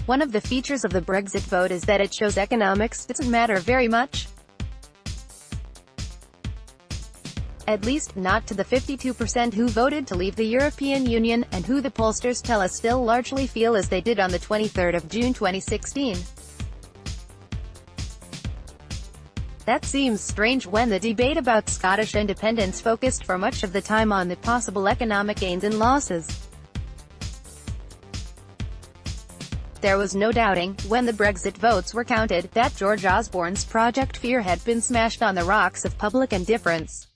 One of the features of the Brexit vote is that it shows economics doesn't matter very much. At least, not to the 52% who voted to leave the European Union, and who the pollsters tell us still largely feel as they did on the 23rd of June 2016. That seems strange when the debate about Scottish independence focused for much of the time on the possible economic gains and losses. There was no doubting, when the Brexit votes were counted, that George Osborne's Project Fear had been smashed on the rocks of public indifference.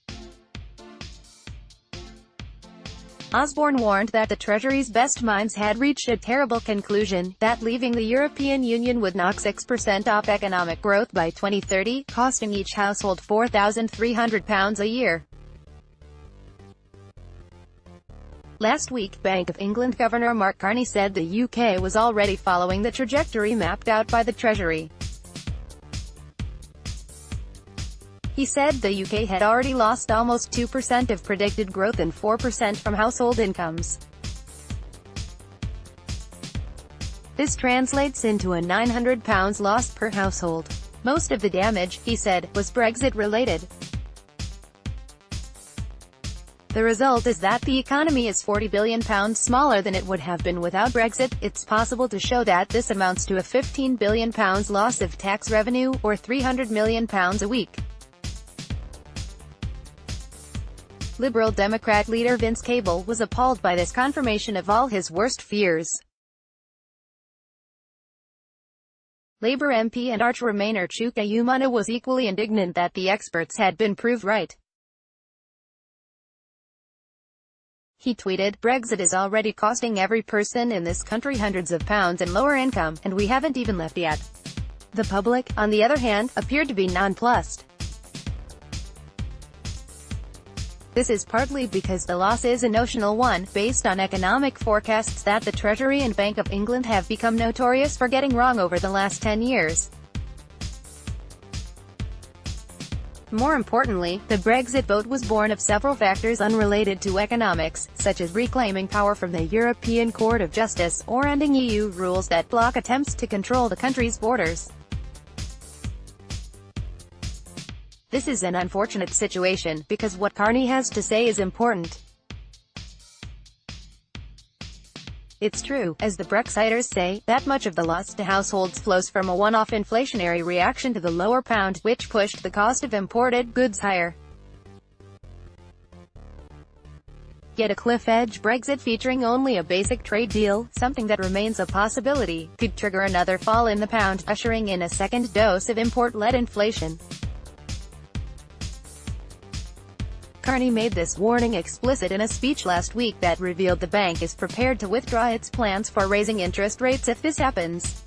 Osborne warned that the Treasury's best minds had reached a terrible conclusion, that leaving the European Union would knock 6% off economic growth by 2030, costing each household £4,300 a year. Last week, Bank of England Governor Mark Carney said the UK was already following the trajectory mapped out by the Treasury. He said the UK had already lost almost 2% of predicted growth and 4% from household incomes. This translates into a £900 loss per household. Most of the damage, he said, was Brexit-related. The result is that the economy is £40 billion smaller than it would have been without Brexit. It's possible to show that this amounts to a £15 billion loss of tax revenue, or £300 million a week. Liberal Democrat leader Vince Cable was appalled by this confirmation of all his worst fears. Labour MP and Arch Remainer Chuka Umunna was equally indignant that the experts had been proved right. He tweeted, "Brexit is already costing every person in this country hundreds of pounds in lower income, and we haven't even left yet." The public, on the other hand, appeared to be nonplussed. This is partly because the loss is a notional one, based on economic forecasts that the Treasury and Bank of England have become notorious for getting wrong over the last 10 years. More importantly, the Brexit vote was born of several factors unrelated to economics, such as reclaiming power from the European Court of Justice, or ending EU rules that block attempts to control the country's borders. This is an unfortunate situation, because what Carney has to say is important. It's true, as the Brexiters say, that much of the loss to households flows from a one-off inflationary reaction to the lower pound, which pushed the cost of imported goods higher. Yet a cliff-edge Brexit featuring only a basic trade deal, something that remains a possibility, could trigger another fall in the pound, ushering in a second dose of import-led inflation. Carney made this warning explicit in a speech last week that revealed the bank is prepared to withdraw its plans for raising interest rates if this happens.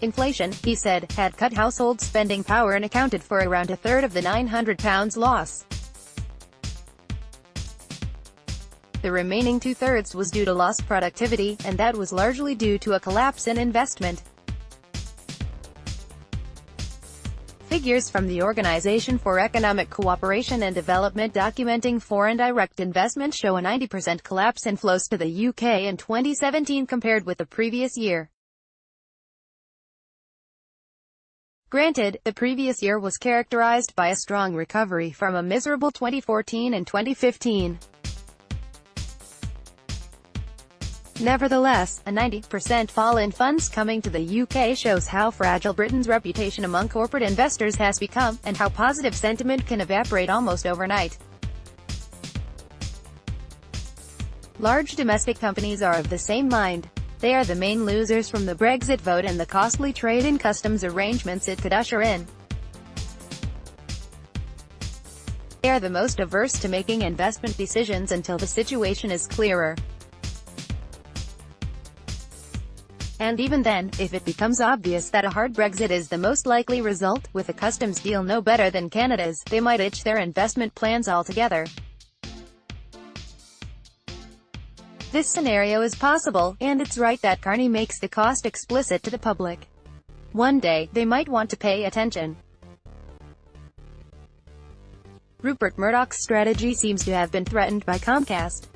Inflation, he said, had cut household spending power and accounted for around a third of the £900 loss. The remaining two-thirds was due to lost productivity, and that was largely due to a collapse in investment. Figures from the Organization for Economic Cooperation and Development documenting foreign direct investment show a 90% collapse in flows to the UK in 2017 compared with the previous year. Granted, the previous year was characterized by a strong recovery from a miserable 2014 and 2015. Nevertheless, a 90% fall in funds coming to the UK shows how fragile Britain's reputation among corporate investors has become, and how positive sentiment can evaporate almost overnight. Large domestic companies are of the same mind. They are the main losers from the Brexit vote and the costly trade and customs arrangements it could usher in. They are the most averse to making investment decisions until the situation is clearer. And even then, if it becomes obvious that a hard Brexit is the most likely result, with a customs deal no better than Canada's, they might ditch their investment plans altogether. This scenario is possible, and it's right that Carney makes the cost explicit to the public. One day, they might want to pay attention. Rupert Murdoch's strategy seems to have been threatened by Comcast.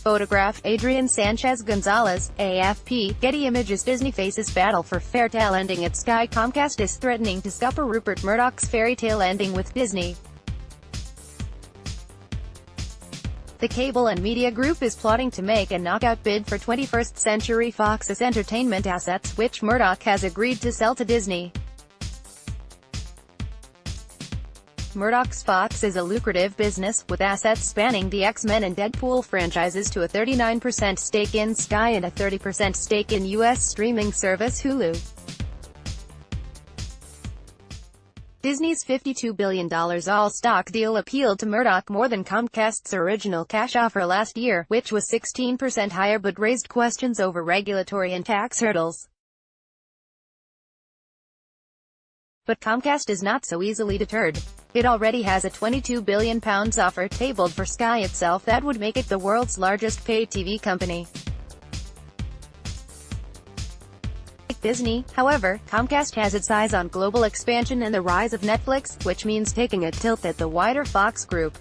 Photograph, Adrian Sanchez Gonzalez, AFP, Getty Images. Disney faces battle for fairy tale ending at Sky. Comcast is threatening to scupper Rupert Murdoch's fairy tale ending with Disney. The cable and media group is plotting to make a knockout bid for 21st Century Fox's entertainment assets, which Murdoch has agreed to sell to Disney. Murdoch's Fox is a lucrative business, with assets spanning the X-Men and Deadpool franchises to a 39% stake in Sky and a 30% stake in U.S. streaming service Hulu. Disney's $52 billion all-stock deal appealed to Murdoch more than Comcast's original cash offer last year, which was 16% higher but raised questions over regulatory and tax hurdles. But Comcast is not so easily deterred. It already has a £22 billion offer tabled for Sky itself that would make it the world's largest pay TV company. Like Disney, however, Comcast has its eyes on global expansion and the rise of Netflix, which means taking a tilt at the wider Fox group.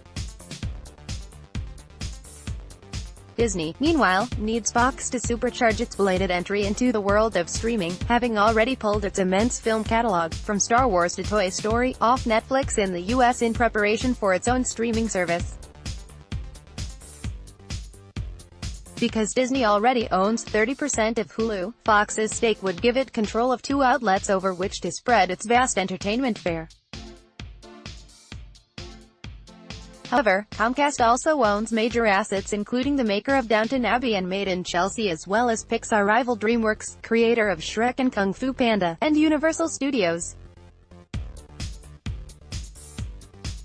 Disney, meanwhile, needs Fox to supercharge its belated entry into the world of streaming, having already pulled its immense film catalog, from Star Wars to Toy Story, off Netflix in the US in preparation for its own streaming service. Because Disney already owns 30% of Hulu, Fox's stake would give it control of two outlets over which to spread its vast entertainment fare. However, Comcast also owns major assets including the maker of Downton Abbey and Made in Chelsea, as well as Pixar rival DreamWorks, creator of Shrek and Kung Fu Panda, and Universal Studios.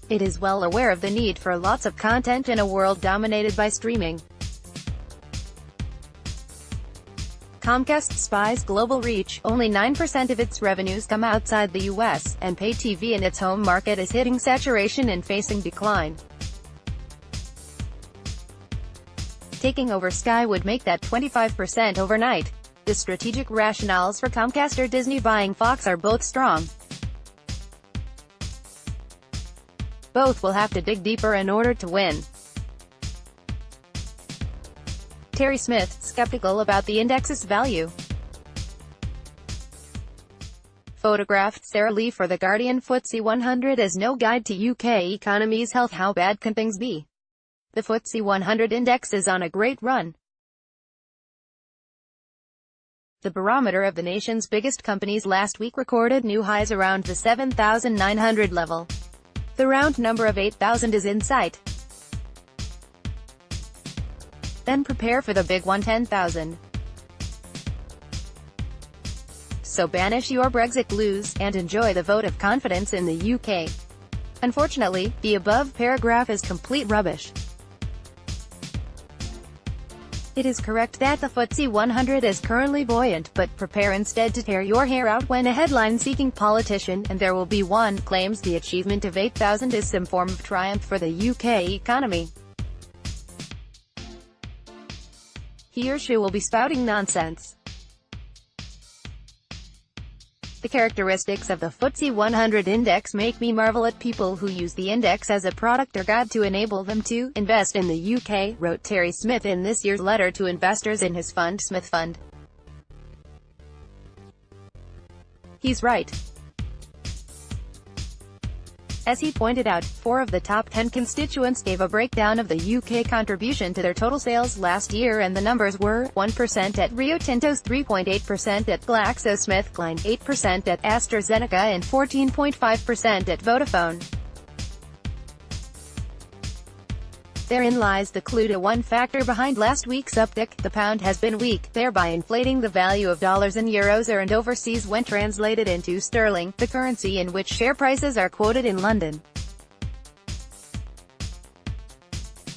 It is well aware of the need for lots of content in a world dominated by streaming. Comcast spies global reach. Only 9% of its revenues come outside the US, and pay TV in its home market is hitting saturation and facing decline. Taking over Sky would make that 25% overnight. The strategic rationales for Comcast or Disney buying Fox are both strong. Both will have to dig deeper in order to win. Terry Smith, skeptical about the index's value. Photograph, Sarah Lee for The Guardian. FTSE 100 as no guide to UK economy's health. How bad can things be? The FTSE 100 index is on a great run. The barometer of the nation's biggest companies last week recorded new highs around the 7,900 level. The round number of 8,000 is in sight. Then prepare for the big one, 10,000. So banish your Brexit blues, and enjoy the vote of confidence in the UK. Unfortunately, the above paragraph is complete rubbish. It is correct that the FTSE 100 is currently buoyant, but prepare instead to tear your hair out when a headline-seeking politician, and there will be one, claims the achievement of 8,000 is some form of triumph for the UK economy. He or she will be spouting nonsense. The characteristics of the FTSE 100 index make me marvel at people who use the index as a product or guide to enable them to invest in the UK, wrote Terry Smith in this year's letter to investors in his fund, Smith Fund. He's right. As he pointed out, 4 of the top 10 constituents gave a breakdown of the UK contribution to their total sales last year, and the numbers were 1% at Rio Tinto's, 3.8% at GlaxoSmithKline, 8% at AstraZeneca and 14.5% at Vodafone. Therein lies the clue to one factor behind last week's uptick. The pound has been weak, thereby inflating the value of dollars and euros earned overseas when translated into sterling, the currency in which share prices are quoted in London.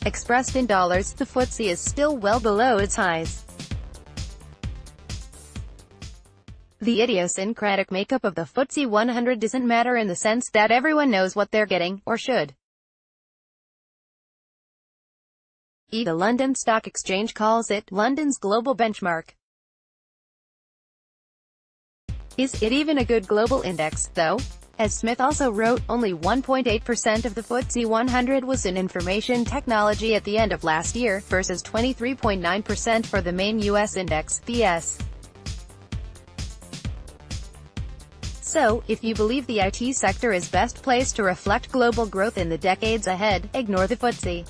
Expressed in dollars, the FTSE is still well below its highs. The idiosyncratic makeup of the FTSE 100 doesn't matter in the sense that everyone knows what they're getting, or should. The London Stock Exchange calls it London's global benchmark. Is it even a good global index, though? As Smith also wrote, only 1.8% of the FTSE 100 was in information technology at the end of last year, versus 23.9% for the main U.S. index, the S. So, if you believe the IT sector is best placed to reflect global growth in the decades ahead, ignore the FTSE.